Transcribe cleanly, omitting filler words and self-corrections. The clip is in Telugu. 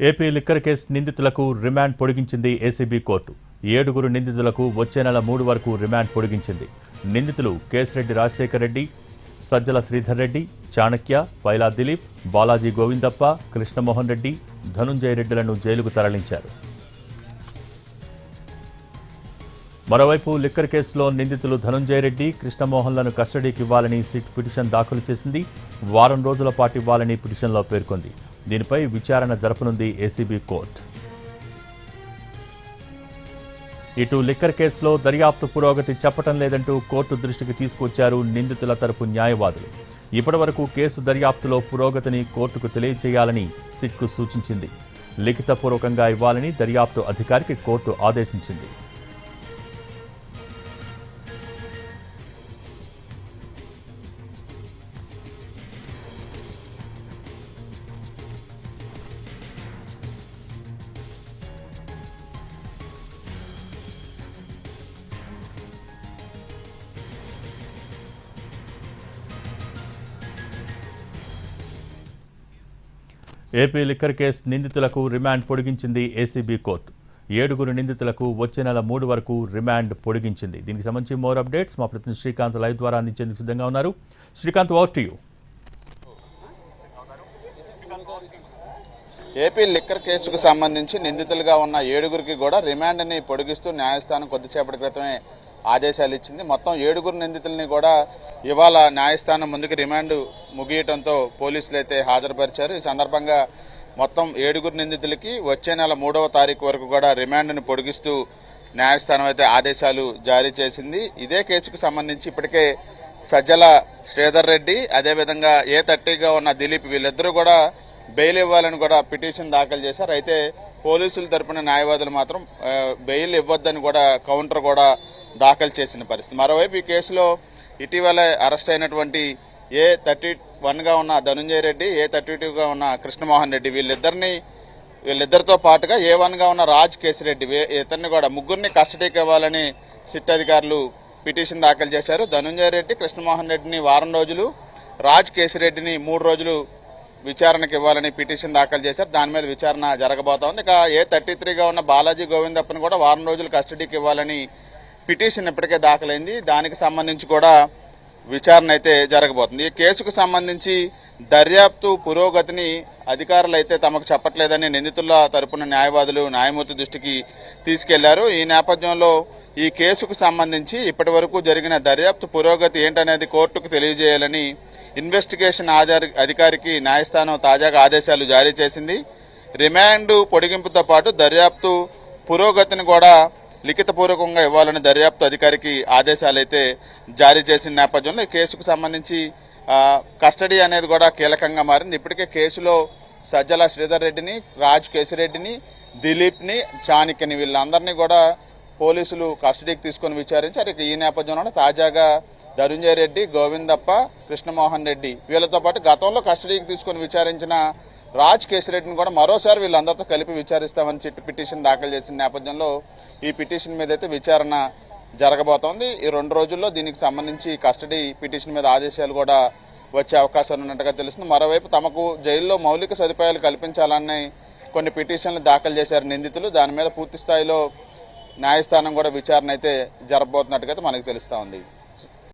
ఏపీ లిక్కర్ కేసు నిందితులకు రిమాండ్ పొడిగించింది ఏసీబీ కోర్టు. 7 నిందితులకు వచ్చే నెల 3 వరకు రిమాండ్ పొడిగించింది. నిందితులు కేశిరెడ్డి రాజశేఖర్ రెడ్డి, సజ్జల శ్రీధర్ రెడ్డి, చాణక్య, వైలా దిలీప్, బాలాజీ గోవిందప్ప, కృష్ణమోహన్ రెడ్డి, ధనుంజయ రెడ్డిలను జైలుకు తరలించారు. మరోవైపు లిక్కర్ కేసులో నిందితులు ధనుంజయ రెడ్డి, కృష్ణమోహన్లను కస్టడీకి ఇవ్వాలని సిట్ పిటిషన్ దాఖలు చేసింది. వారం రోజుల పాటు ఇవ్వాలని పిటిషన్లో పేర్కొంది. దీనిపై విచారణ జరపనుంది ఏసీబీ కోర్టు. ఇటు లిక్కర్ కేసులో దర్యాప్తు పురోగతి చెప్పటం లేదంటూ కోర్టు దృష్టికి తీసుకొచ్చారు నిందితుల తరపు న్యాయవాదులు. ఇప్పటివరకు కేసు దర్యాప్తులో పురోగతిని కోర్టుకు తెలియచేయాలని సిట్కు సూచించింది. లిఖితపూర్వకంగా ఇవ్వాలని దర్యాప్తు అధికారికి కోర్టు ఆదేశించింది. ఏపీ లిక్కర్ కేసు నిందితులకు రిమాండ్ పొడిగించింది ఏసీబీ కోర్టు. 7 నిందితులకు వచ్చే నెల 3 వరకు రిమాండ్ పొడిగించింది. దీనికి సంబంధించి మోర్ అప్డేట్స్ మా ప్రతినిధి శ్రీకాంత్ లైవ్ ద్వారా అందించేందుకు సిద్ధంగా ఉన్నారు. Srikanth, over to you. AP liquor కేసుకు సంబంధించి నిందితులుగా ఉన్న 7 కూడా రిమాండ్ని పొడిగిస్తూ న్యాయస్థానం కొద్దిసేపటి క్రితమే ఆదేశాలు ఇచ్చింది. మొత్తం 7 నిందితుల్ని కూడా ఇవాళ న్యాయస్థానం ముందుకు రిమాండ్ ముగియటంతో పోలీసులు అయితే హాజరుపరిచారు. ఈ సందర్భంగా మొత్తం 7 నిందితులకి వచ్చే నెల 3వ తారీఖు వరకు కూడా రిమాండ్ని పొడిగిస్తూ న్యాయస్థానం అయితే ఆదేశాలు జారీ చేసింది. ఇదే కేసుకు సంబంధించి ఇప్పటికే సజ్జల శ్రీధర్ రెడ్డి, అదేవిధంగా A30గా ఉన్న దిలీప్, వీళ్ళిద్దరూ కూడా బెయిల్ ఇవ్వాలని కూడా పిటిషన్ దాఖలు చేశారు. అయితే పోలీసుల తరపున న్యాయవాదులు మాత్రం బెయిల్ ఇవ్వద్దని కూడా కౌంటర్ కూడా దాఖలు చేసిన పరిస్థితి. మరోవైపు ఈ కేసులో ఇటీవల అరెస్ట్ అయినటువంటి A31గా ఉన్న ధనుంజయ రెడ్డి, A32గా ఉన్న కృష్ణమోహన్ రెడ్డి, వీళ్ళిద్దరితో పాటుగా A1గా ఉన్న రాజ్ కేశిరెడ్డి, ఇతన్ని కూడా 3 కస్టడీకి ఇవ్వాలని సిట్ అధికారులు పిటిషన్ దాఖలు చేశారు. ధనుంజయ రెడ్డి, కృష్ణమోహన్ రెడ్డిని వారం రోజులు, రాజ్ కేశిరెడ్డిని 3 రోజులు విచారణకు ఇవ్వాలని పిటిషన్ దాఖలు చేశారు. దాని మీద విచారణ జరగబోతోంది. ఇక A33గా ఉన్న బాలాజీ గోవిందప్పని కూడా వారం రోజులు కస్టడీకి ఇవ్వాలని పిటిషన్ ఇప్పటికే దాఖలైంది. దానికి సంబంధించి కూడా విచారణ అయితే జరగబోతుంది. ఈ కేసుకు సంబంధించి దర్యాప్తు పురోగతిని అధికారులు అయితే తమకు చెప్పట్లేదని నిందితుల తరపున న్యాయవాదులు న్యాయమూర్తి దృష్టికి తీసుకెళ్లారు. ఈ నేపథ్యంలో ఈ కేసుకు సంబంధించి ఇప్పటి వరకు జరిగిన దర్యాప్తు పురోగతి ఏంటనేది కోర్టుకు తెలియజేయాలని ఇన్వెస్టిగేషన్ అధికారికి న్యాయస్థానం తాజాగా ఆదేశాలు జారీ చేసింది. రిమాండ్ పొడిగింపుతో పాటు దర్యాప్తు పురోగతిని కూడా లిఖితపూర్వకంగా ఇవ్వాలని దర్యాప్తు అధికారికి ఆదేశాలైతే జారీ చేసిన నేపథ్యంలో ఈ కేసుకు సంబంధించి కస్టడీ అనేది కూడా కీలకంగా మారింది. ఇప్పటికే కేసులో సజ్జల శ్రీధర్ రెడ్డిని, రాజ్ కేశిరెడ్డిని, దిలీప్ని, చాణక్యని, వీళ్ళందరినీ కూడా పోలీసులు కస్టడీకి తీసుకొని విచారించారు. ఈ నేపథ్యంలో తాజాగా ధనుంజయ రెడ్డి, గోవిందప్ప, కృష్ణమోహన్ రెడ్డి, వీళ్ళతో పాటు గతంలో కస్టడీకి తీసుకొని విచారించిన రాజ్ కేశిరెడ్డిని కూడా మరోసారి వీళ్ళందరితో కలిపి విచారిస్తామని చిట్టు పిటిషన్ దాఖలు చేసిన నేపథ్యంలో ఈ పిటిషన్ మీద అయితే విచారణ జరగబోతోంది. ఈ 2 రోజుల్లో దీనికి సంబంధించి కస్టడీ పిటిషన్ మీద ఆదేశాలు కూడా వచ్చే అవకాశాలు ఉన్నట్టుగా తెలుస్తుంది. మరోవైపు తమకు జైల్లో మౌలిక సదుపాయాలు కల్పించాలని కొన్ని పిటిషన్లు దాఖలు చేశారు నిందితులు. దాని మీద పూర్తి స్థాయిలో న్యాయస్థానం కూడా విచారణ అయితే జరగబోతున్నట్టుగా మనకు తెలుస్తూ ఉంది.